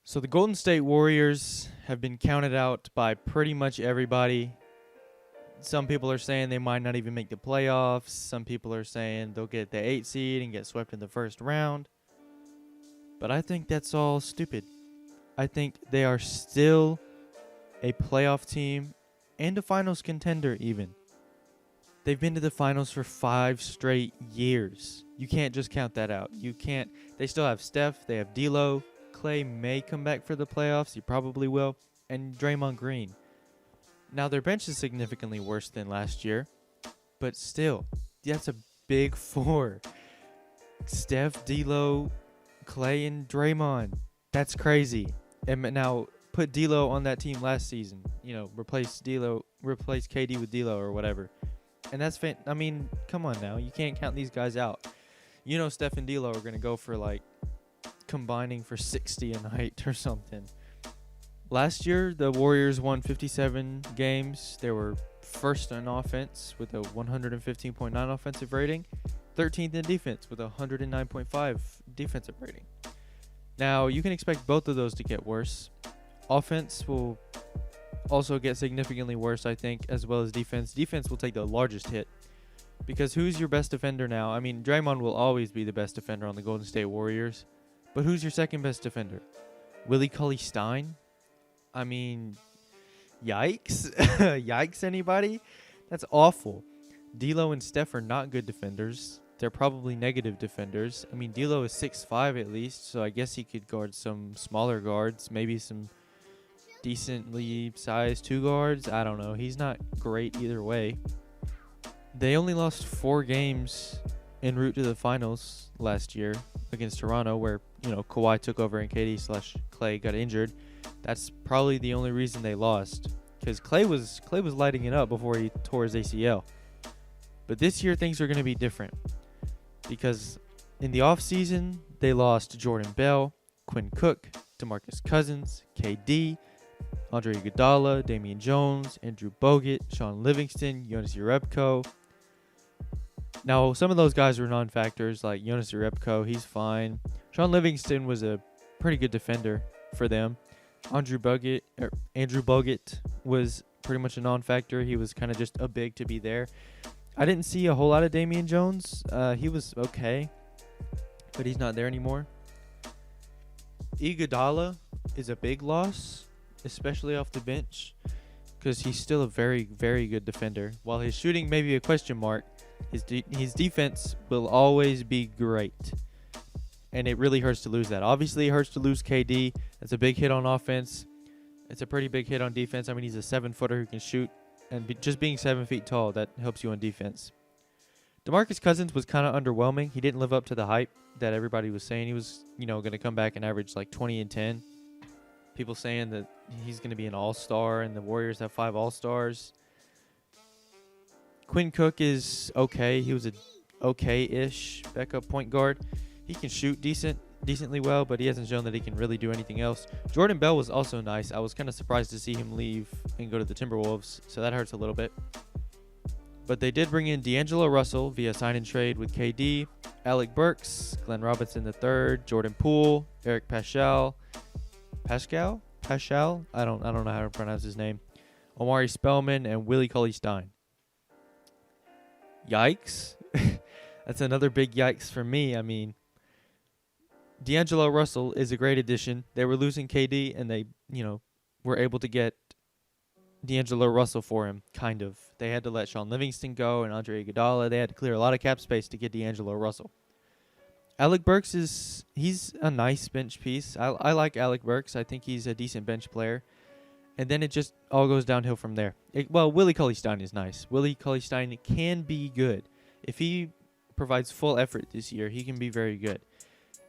So the Golden State Warriors have been counted out by pretty much everybody. Some people are saying they might not even make the playoffs. Some people are saying they'll get the 8 seed and get swept in the first round. But I think that's all stupid. I think they are still a playoff team and a finals contender even. They've been to the finals for 5 straight years. You can't just count that out. You can't. They still have Steph. They have D'Lo. Clay may come back for the playoffs. He probably will. And Draymond Green. Now, their bench is significantly worse than last year. But still, that's a big four. Steph, D'Lo, Clay, and Draymond. That's crazy. And now, put D'Lo on that team last season. You know, replace KD with D'Lo or whatever. And that's I mean, come on now. You can't count these guys out. You know Steph and D'Lo are going to go for like combining for 60 a night or something. Last year, the Warriors won 57 games. They were first in offense with a 115.9 offensive rating, 13th in defense with a 109.5 defensive rating. Now, you can expect both of those to get worse. Offense will also get significantly worse, I think, as well as defense. Defense will take the largest hit because who's your best defender now? I mean, Draymond will always be the best defender on the Golden State Warriors, but who's your second best defender? Willie Cauley-Stein? I mean, yikes. Yikes, anybody? That's awful. D'Lo and Steph are not good defenders. They're probably negative defenders. I mean, D'Lo is 6'5" at least, so I guess he could guard some smaller guards, maybe some decently sized 2 guards. I don't know. He's not great either way. They only lost 4 games en route to the finals last year against Toronto, where, you know, Kawhi took over and KD/Clay got injured. That's probably the only reason they lost, because Clay was lighting it up before he tore his ACL. But this year things are going to be different, because in the offseason they lost Jordan Bell, Quinn Cook, DeMarcus Cousins, KD, Andre Iguodala, Damian Jones, Andrew Bogut, Sean Livingston, Jonas Jerebko. Now, some of those guys were non-factors, like Jonas Jerebko, he's fine. Sean Livingston was a pretty good defender for them. Andrew Bogut was pretty much a non-factor. He was kind of just a big to be there. I didn't see a whole lot of Damian Jones. He was okay, but he's not there anymore. Iguodala is a big loss, especially off the bench, because he's still a very, very good defender. While his shooting may be a question mark, his defense will always be great. And it really hurts to lose that. Obviously, it hurts to lose KD. That's a big hit on offense. It's a pretty big hit on defense. I mean, he's a 7-footer who can shoot. And just being 7 feet tall, that helps you on defense. DeMarcus Cousins was kind of underwhelming. He didn't live up to the hype that everybody was saying. He was, going to come back and average like 20 and 10. People saying that he's going to be an all-star and the Warriors have 5 all-stars. Quinn Cook is okay. He was a okay-ish backup point guard. He can shoot decently well, but he hasn't shown that he can really do anything else. Jordan Bell was also nice. I was kind of surprised to see him leave and go to the Timberwolves, so that hurts a little bit. But they did bring in D'Angelo Russell via sign and trade with KD, Alec Burks, Glenn Robinson III, Jordan Poole, Eric Paschal? I don't know how to pronounce his name. Omari Spellman and Willie Cauley-Stein. Yikes. That's another big yikes for me. I mean, D'Angelo Russell is a great addition. They were losing KD, and they, were able to get D'Angelo Russell for him, kind of. They had to let Sean Livingston go and Andre Iguodala. They had to clear a lot of cap space to get D'Angelo Russell. Alec Burks he's a nice bench piece. I like Alec Burks. I think he's a decent bench player. And then it just all goes downhill from there. Willie Cauley-Stein is nice. Willie Cauley-Stein can be good. If he provides full effort this year, he can be very good.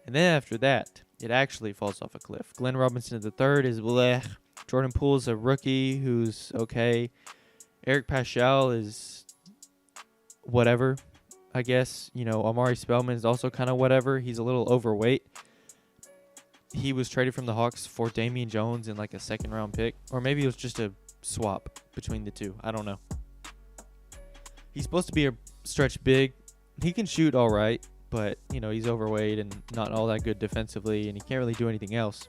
And then after that, it actually falls off a cliff. Glenn Robinson III is blech. Jordan Poole is a rookie who's okay. Eric Paschal is whatever, I guess. Omari Spellman is also kind of whatever. He's a little overweight. He was traded from the Hawks for Damian Jones in like a 2nd-round pick. Or maybe it was just a swap between the two. I don't know. He's supposed to be a stretch big. He can shoot all right. But, he's overweight and not all that good defensively, and he can't really do anything else.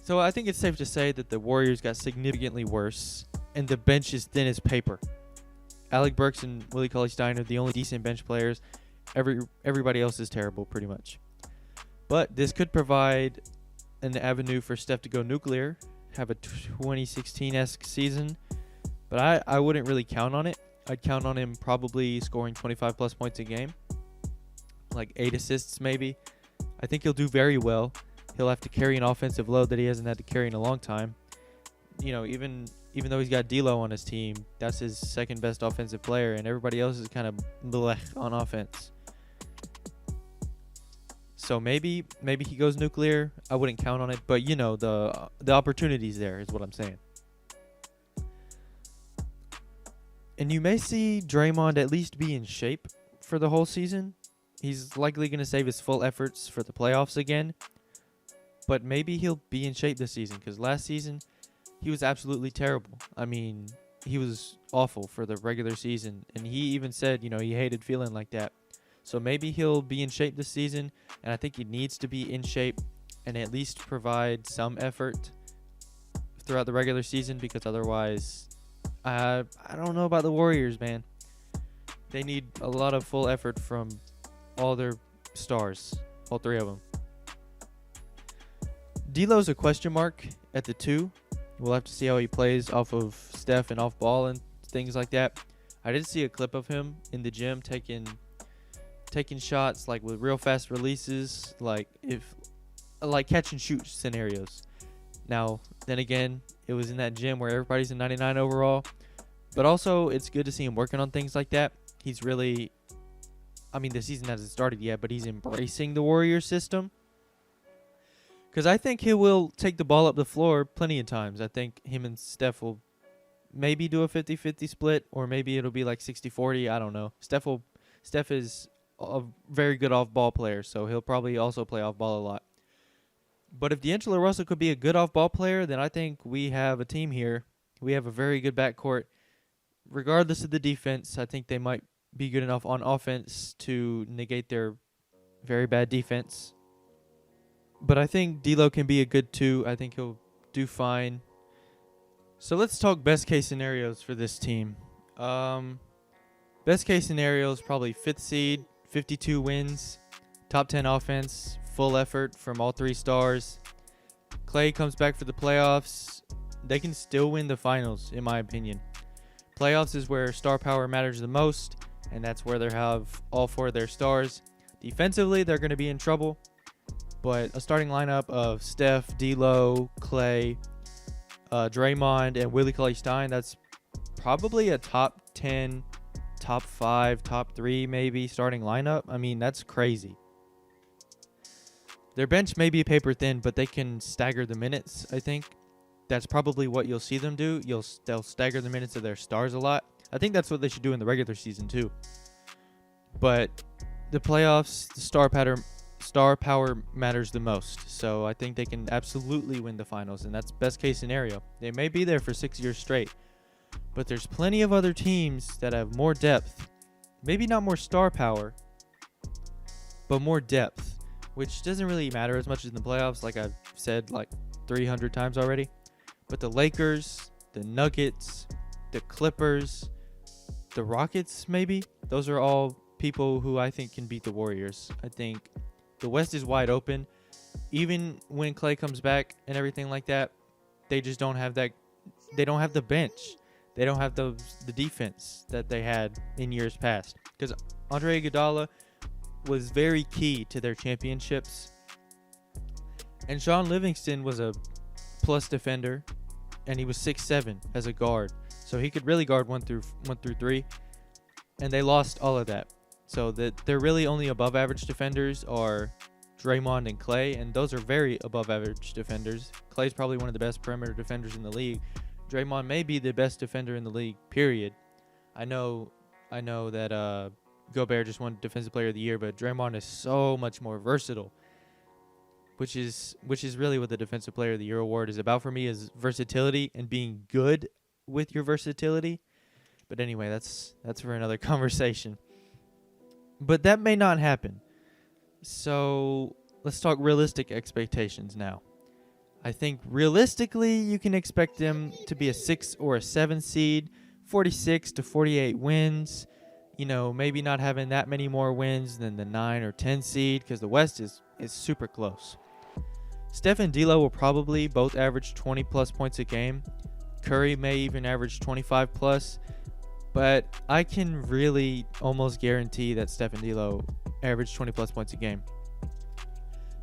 So I think it's safe to say that the Warriors got significantly worse, and the bench is thin as paper. Alec Burks and Willie Cauley-Stein are the only decent bench players. Everybody else is terrible, pretty much. But this could provide an avenue for Steph to go nuclear, have a 2016-esque season. But I wouldn't really count on it. I'd count on him probably scoring 25-plus points a game, like 8 assists maybe. I think he'll do very well. He'll have to carry an offensive load that he hasn't had to carry in a long time. You know, even though he's got D'Lo on his team, that's his second best offensive player, and everybody else is kind of blech on offense. So maybe he goes nuclear. I wouldn't count on it, but you know, the opportunity's there is what I'm saying. And you may see Draymond at least be in shape for the whole season. He's likely going to save his full efforts for the playoffs again. But maybe he'll be in shape this season, because last season he was absolutely terrible. I mean, he was awful for the regular season. And he even said, you know, he hated feeling like that. So maybe he'll be in shape this season. And I think he needs to be in shape and at least provide some effort throughout the regular season, because otherwise, I don't know about the Warriors, man. They need a lot of full effort from all their stars, all 3 of them. D'Lo's a question mark at the 2. We'll have to see how he plays off of Steph and off ball and things like that. I did see a clip of him in the gym taking shots like with real fast releases, like catch and shoot scenarios. Now, then again, it was in that gym where everybody's a 99 overall. But also, it's good to see him working on things like that. He's really, I mean, the season hasn't started yet, but he's embracing the Warriors system. Because I think he will take the ball up the floor plenty of times. I think him and Steph will maybe do a 50-50 split, or maybe it'll be like 60-40. I don't know. Steph is a very good off-ball player, so he'll probably also play off-ball a lot. But if D'Angelo Russell could be a good off-ball player, then I think we have a team here. We have a very good backcourt. Regardless of the defense, I think they might be good enough on offense to negate their very bad defense. But I think D'Lo can be a good 2. I think he'll do fine. So let's talk best case scenarios for this team. Best case scenarios, probably 5th seed, 52 wins, top 10 offense, full effort from all 3 stars. Clay comes back for the playoffs. They can still win the finals, in my opinion. Playoffs is where star power matters the most, and that's where they have all 4 of their stars. Defensively, they're going to be in trouble, but a starting lineup of Steph, D'Lo, Clay, Draymond, and Willie Cauley-Stein, that's probably a top 10, top 5, top 3 maybe starting lineup. I mean, that's crazy. Their bench may be paper thin, but they can stagger the minutes, I think. That's probably what you'll see them do. They'll stagger the minutes of their stars a lot. I think that's what they should do in the regular season too. But the playoffs, the star power matters the most. So I think they can absolutely win the finals, and that's best case scenario. They may be there for 6 years straight, but there's plenty of other teams that have more depth. Maybe not more star power, but more depth, which doesn't really matter as much as in the playoffs, like I've said like 300 times already. But the Lakers, the Nuggets, the Clippers, the Rockets, maybe, those are all people who I think can beat the Warriors. I think the West is wide open. Even when Clay comes back and everything like that, they just don't have that. They don't have the bench. They don't have the defense that they had in years past. Because Andre Iguodala was very key to their championships. And Sean Livingston was a plus defender, and he was 6'7" as a guard. So he could really guard 1 through 3. And they lost all of that. So they're really only above average defenders are Draymond and Clay, and those are very above average defenders. Clay's probably one of the best perimeter defenders in the league. Draymond may be the best defender in the league, period. I know that Gobert just won Defensive Player of the Year, but Draymond is so much more versatile, which is really what the Defensive Player of the Year award is about for me, is versatility and being good with your versatility. But anyway, that's for another conversation. But that may not happen. So let's talk realistic expectations now. I think realistically you can expect them to be a 6 or a 7 seed, 46 to 48 wins. You know, maybe not having that many more wins than the 9 or 10 seed because the West is super close. Steph and D'Lo will probably both average 20-plus points a game. Curry may even average 25-plus. But I can really almost guarantee that Steph and D'Lo average 20-plus points a game.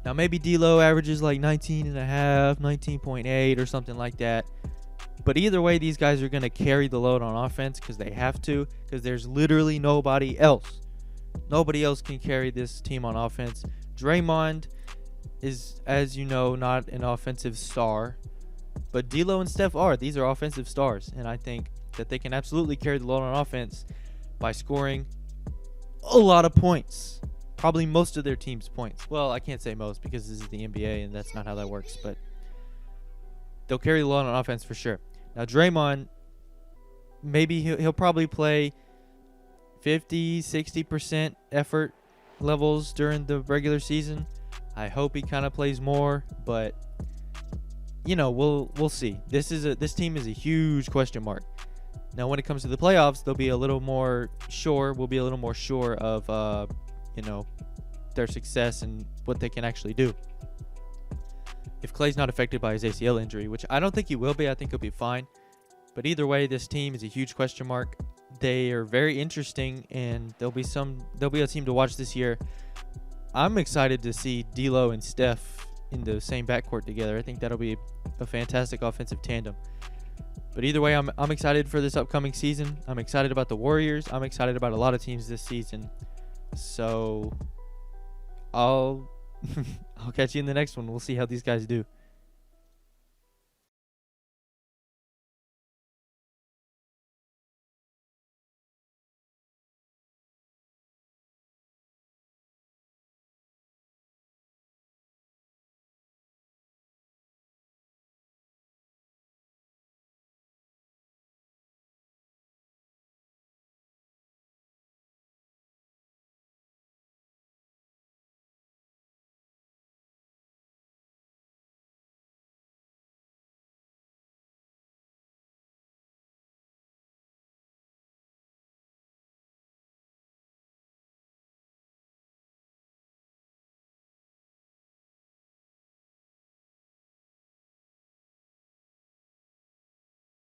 Now, maybe D'Lo averages like 19.5, 19.8 or something like that. But either way, these guys are going to carry the load on offense because they have to, because there's literally nobody else. Nobody else can carry this team on offense. Draymond is, as you know, not an offensive star. But D'Lo and Steph are. These are offensive stars. And I think that they can absolutely carry the load on offense by scoring a lot of points. Probably most of their team's points. Well, I can't say most because this is the NBA and that's not how that works. But they'll carry the load on offense for sure. Now, Draymond, maybe he'll probably play 50, 60% effort levels during the regular season. I hope he kind of plays more, but you know, we'll see. This team is a huge question mark. Now, when it comes to the playoffs, they'll be a little more sure. We'll be a little more sure of their success and what they can actually do. If Klay's not affected by his ACL injury, which I don't think he will be, I think he'll be fine. But either way, this team is a huge question mark. They are very interesting, and there'll be a team to watch this year. I'm excited to see D'Lo and Steph in the same backcourt together. I think that'll be a fantastic offensive tandem. But either way, I'm excited for this upcoming season. I'm excited about the Warriors. I'm excited about a lot of teams this season. So I'll catch you in the next one. We'll see how these guys do.